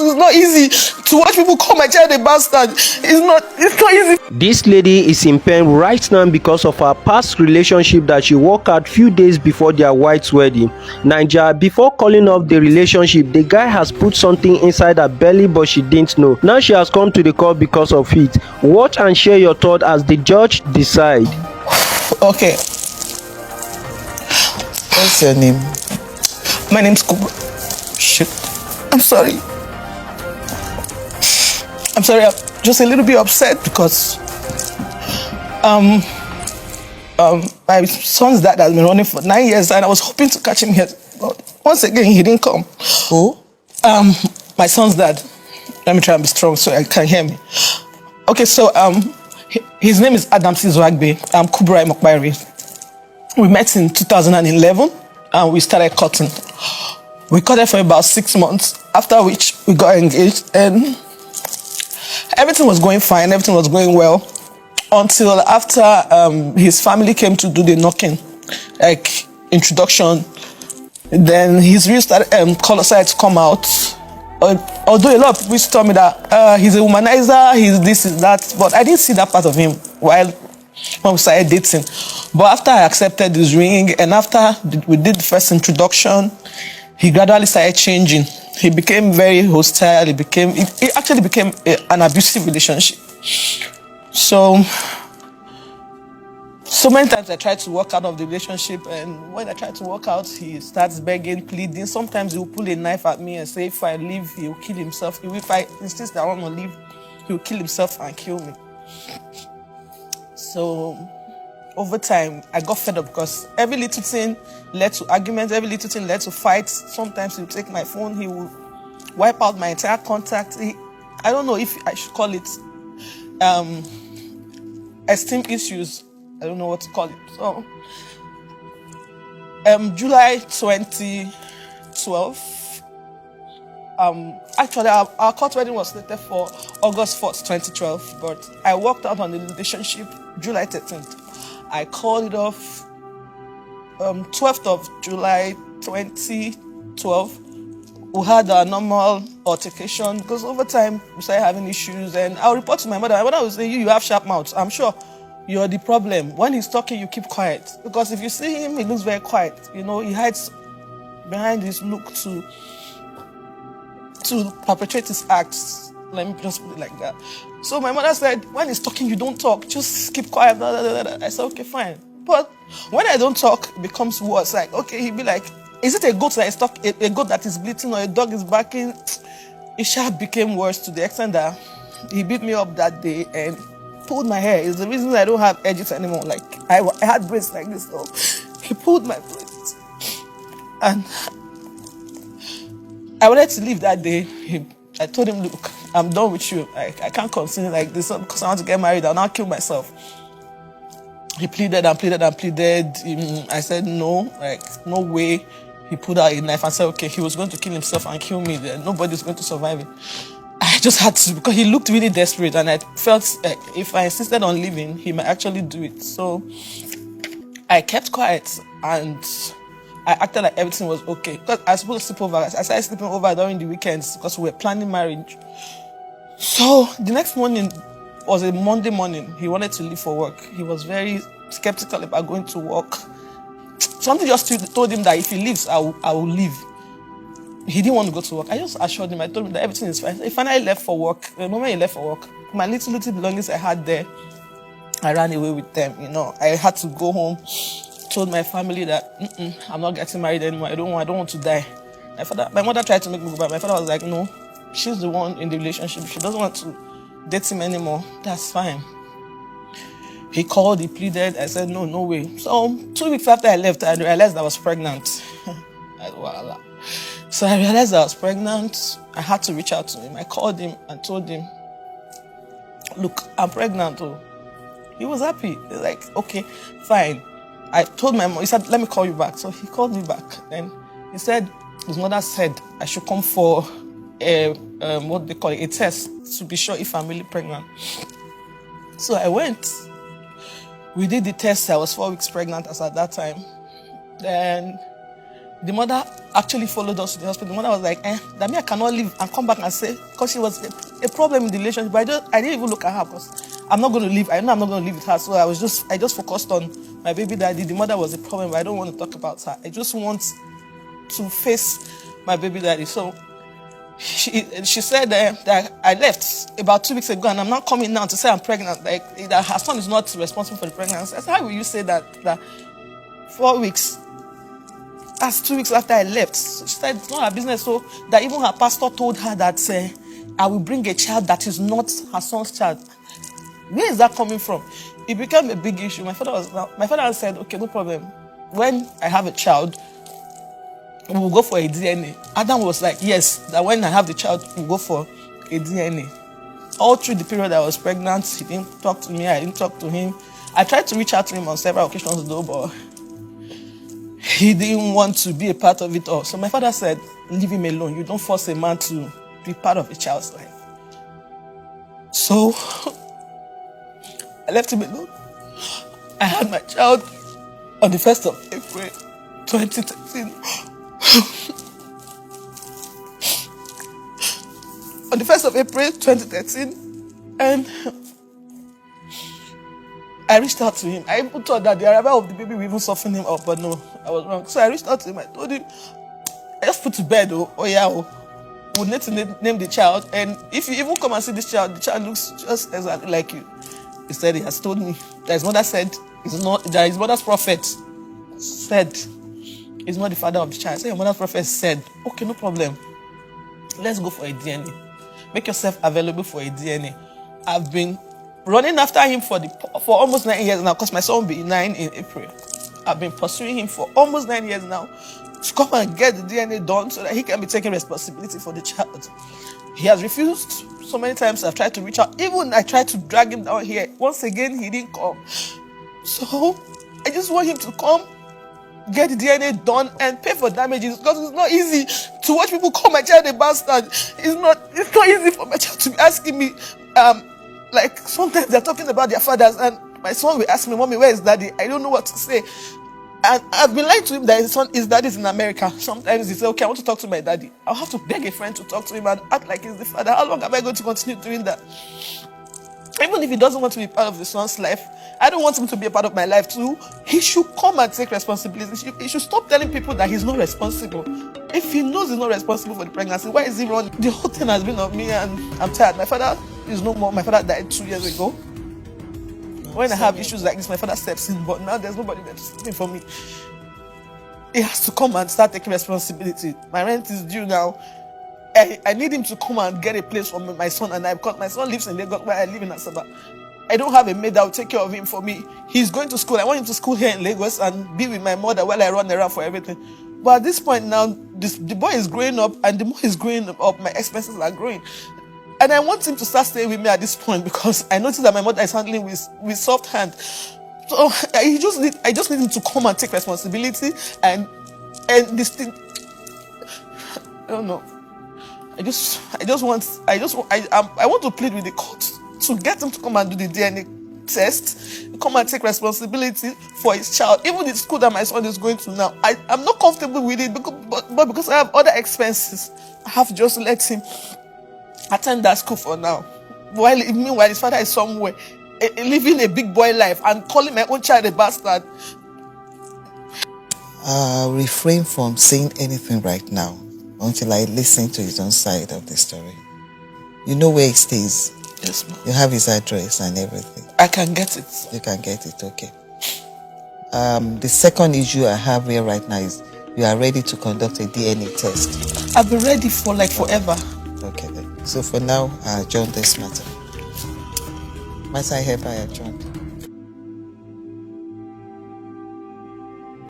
it's not easy to watch people call my child a bastard. It's not easy. This lady is in pain right now because of her past relationship that she worked out few days before their white wedding. Naija, before calling off the relationship, the guy has put something inside her belly but she didn't know. Now she has come to the court because of it. Watch and share your thoughts as the judge decide. Okay. What's your name? My name's Kubra. Shit. I'm sorry. I'm just a little bit upset because my son's dad has been running for 9 years and I was hoping to catch him here. But once again, he didn't come. Who? My son's dad. Let me try and be strong so I can hear me. Okay, so his name is Adamsi Zwagbe. I'm Kubra Mokbairi. We met in 2011 and we started cutting. We cut it for about 6 months, after which we got engaged and everything was going fine, everything was going well until after his family came to do the knocking, like introduction. Then his real color started to come out. Although a lot of people told me that he's a womanizer, he's this, is that, but I didn't see that part of him when we started dating. But after I accepted his ring and after we did the first introduction, he gradually started changing. He became very hostile. It actually became an abusive relationship. So many times I tried to walk out of the relationship, and when I tried to walk out, he starts begging, pleading. Sometimes he will pull a knife at me and say, if I leave, he will kill himself. If I insist that I want to leave, he will kill himself and kill me. So over time, I got fed up because every little thing led to arguments, every little thing led to fights. Sometimes he would take my phone, he would wipe out my entire contact. I don't know if I should call it esteem issues. I don't know what to call it. So, July 2012, actually our court wedding was slated for August 4th, 2012, but I walked out on the relationship July 13th. I called it off 12th of July 2012. We had a normal altercation because over time we started having issues, and I'll report to my mother. My mother will say, you have sharp mouth. I'm sure you're the problem. When he's talking, you keep quiet. Because if you see him, he looks very quiet. You know, he hides behind his look to perpetrate his acts. Let me just put it like that. So my mother said, when he's talking, you don't talk. Just keep quiet. Blah, blah, blah, blah. I said, okay, fine. But when I don't talk, it becomes worse. Like, okay, he'd be like, is it a goat that is talking, a goat that is bleating, or a dog is barking? It sharp became worse to the extent that he beat me up that day and pulled my hair. It's the reason I don't have edges anymore. Like, I had braids like this, so he pulled my braids. And I wanted to leave that day. I told him, look, I'm done with you. I can't continue like this because I want to get married. I'll not kill myself. He pleaded and pleaded and pleaded. I said, no, like, no way. He pulled out a knife and said, okay, he was going to kill himself and kill me. Then nobody's going to survive it. I just had to, because he looked really desperate, and I felt if I insisted on leaving, he might actually do it. So I kept quiet and I acted like everything was okay. Because I was supposed to sleep over. I started sleeping over during the weekends because we were planning marriage. So the next morning was a Monday morning. He wanted to leave for work. He was very skeptical about going to work. Something just told him that if he leaves, I will leave. He didn't want to go to work. I just assured him, I told him that everything is fine. He finally left for work. The moment he left for work, my little belongings I had there, I ran away with them. You know, I had to go home, told my family that I'm not getting married anymore. I don't want to die. My mother tried to make me go back. My father was like, no, she's the one in the relationship. She doesn't want to date him anymore. That's fine. He called, he pleaded. I said, no way. So 2 weeks after I left, I realized I was pregnant. So I realized I was pregnant. I had to reach out to him. I called him and told him, look, I'm pregnant. Oh. He was happy. He was like, okay, fine. I told my mom, he said, let me call you back. So he called me back. And he said, his mother said I should come for a test to be sure if I'm really pregnant. So I went. We did the test. I was 4 weeks pregnant as at that time. Then The mother actually followed us to the hospital. The mother was like, that me, I cannot leave and come back and say, because she was a problem in the relationship. But I didn't even look at her because I'm not going to leave. I know I'm not going to live with her. So I just focused on my baby daddy. The mother was a problem, but I don't want to talk about her. I just want to face my baby daddy. So she said that I left about 2 weeks ago and I'm not coming now to say I'm pregnant. Like, that her son is not responsible for the pregnancy. I said, how will you say that 4 weeks? That's 2 weeks after I left. So she said it's not her business. So that even her pastor told her that I will bring a child that is not her son's child. Where is that coming from? It became a big issue. My father said, okay, no problem. When I have a child, we will go for a DNA. Adam was like, yes, that when I have the child, we'll go for a DNA. All through the period I was pregnant, he didn't talk to me, I didn't talk to him. I tried to reach out to him on several occasions though, but he didn't want to be a part of it all. So my father said, leave him alone. You don't force a man to be part of a child's life. So I left him alone. I had my child on the 1st of April, 2013. On the 1st of April, 2013, and I reached out to him. I even thought that the arrival of the baby would even soften him up, but no, I was wrong. So I reached out to him. I told him, I just put to bed, we need to name the child. And if you even come and see this child, the child looks just exactly like you. He said he has told me that his mother said that his mother's prophet said he's not the father of the child. So your mother's prophet said, okay, no problem. Let's go for a DNA. Make yourself available for a DNA. I've been running after him for almost 9 years now, because my son will be 9 in April. I've been pursuing him for almost 9 years now to come and get the DNA done so that he can be taking responsibility for the child. He has refused so many times. I've tried to reach out. Even I tried to drag him down here. Once again, he didn't come. So I just want him to come, get the DNA done, and pay for damages, because it's not easy to watch people call my child a bastard. It's not easy for my child to be asking me, like sometimes they're talking about their fathers, and my son will ask me, Mommy, where is daddy? I don't know what to say. And I've been lying to him that his daddy is in America. Sometimes he says, okay, I want to talk to my daddy. I'll have to beg a friend to talk to him and act like he's the father. How long am I going to continue doing that? Even if he doesn't want to be part of the son's life, I don't want him to be a part of my life too. He should come and take responsibility. He should stop telling people that he's not responsible. If he knows he's not responsible for the pregnancy, why is he running? The whole thing has been on me and I'm tired. My father is no more. My father died 2 years ago. When I have issues like this, my father steps in, but now there's nobody there to step in for me. He has to come and start taking responsibility. My rent is due now. I need him to come and get a place for my son and I, because my son lives in Lagos where I live in Asaba. I don't have a maid that will take care of him for me. He's going to school. I want him to school here in Lagos and be with my mother while I run around for everything. But at this point now, the boy is growing up, and the more he's growing up, my expenses are growing. And I want him to start staying with me at this point, because I noticed that my mother is handling with soft hand. So I just need him to come and take responsibility and this thing. I don't know. I want to plead with the court to get him to come and do the DNA test, come and take responsibility for his child. Even the school that my son is going to now, I'm not comfortable with it, but because I have other expenses, I have to just let him attend that school for now. Meanwhile, his father is somewhere living a big boy life and calling my own child a bastard. I'll refrain from saying anything right now until I listen to his own side of the story. You know where he stays? Yes, ma'am. You have his address and everything. I can get it. You can get it, okay. The second issue I have here right now is you are ready to conduct a DNA test. I've been ready for forever. Okay then. So for now, I adjourn this matter. Matter hereby adjourned.